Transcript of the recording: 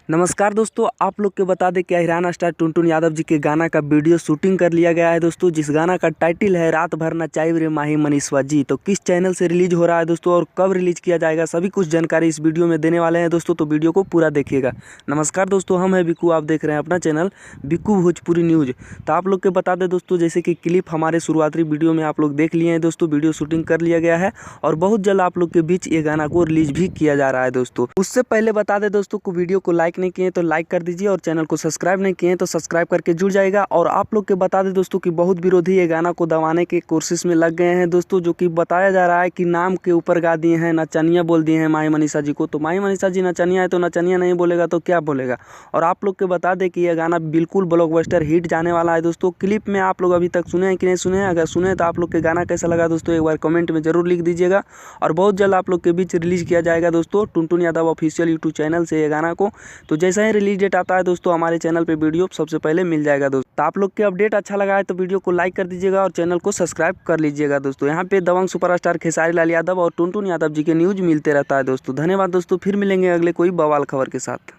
नमस्कार दोस्तों, आप लोग के बता दें कि हिराना स्टार टुनटुन यादव जी के गाना का वीडियो शूटिंग कर लिया गया है दोस्तों। जिस गाना का टाइटल है रात भर नचाई रे माही मनीषवा जी। तो किस चैनल से रिलीज हो रहा है दोस्तों और कब रिलीज किया जाएगा, सभी कुछ जानकारी इस वीडियो में देने वाले हैं दोस्तों। तो वीडियो को पूरा देखिएगा। नमस्कार दोस्तों, हम हैं बिक्कू, आप देख रहे हैं अपना चैनल बिक्कू भोजपुरी न्यूज। तो आप लोग के बता दें दोस्तों, जैसे कि क्लिप हमारे शुरुआती वीडियो में आप लोग देख लिए हैं दोस्तों। वीडियो शूटिंग कर लिया गया है और बहुत जल्द आप लोग के बीच ये गाना को रिलीज भी किया जा रहा है दोस्तों। उससे पहले बता दें दोस्तों को वीडियो को लाइक नहीं किए तो लाइक कर दीजिए और चैनल को सब्सक्राइब नहीं किए तो सब्सक्राइब करके जुड़ जाएगा। और आप लोग के बता दें दोस्तों कि बहुत विरोधी ये गाना को दबाने के कोशिश में लग गए हैं दोस्तों, जो कि बताया जा रहा है कि नाम के ऊपर गा दिए हैं, नचनिया बोल दिए हैं माही मनीषा जी को। तो माही मनीषा जी नचनिया है तो नचनिया नहीं बोलेगा तो क्या बोलेगा। और आप लोग के बता दें कि यह गाना बिल्कुल ब्लॉकबस्टर हिट जाने वाला है दोस्तों। क्लिप में आप लोग अभी तक सुने हैं कि नहीं सुने हैं? अगर सुने तो आप लोग के गाना कैसा लगा दोस्तों एक बार कमेंट में जरूर लिख दीजिएगा। और बहुत जल्द आप लोग के बीच रिलीज किया जाएगा दोस्तों Tuntun Yadav official YouTube channel से ये गाना को। तो जैसा ही रिलीज डेट आता है दोस्तों हमारे चैनल पे वीडियो सबसे पहले मिल जाएगा दोस्तों। तो आप लोग के अपडेट अच्छा लगा है तो वीडियो को लाइक कर दीजिएगा और चैनल को सब्सक्राइब कर लीजिएगा दोस्तों। यहाँ पे दबंग सुपरस्टार खेसारी लाल यादव और टुनटुन यादव जी के न्यूज मिलते रहता है दोस्तों। धन्यवाद दोस्तों, फिर मिलेंगे अगले कोई बवाल खबर के साथ।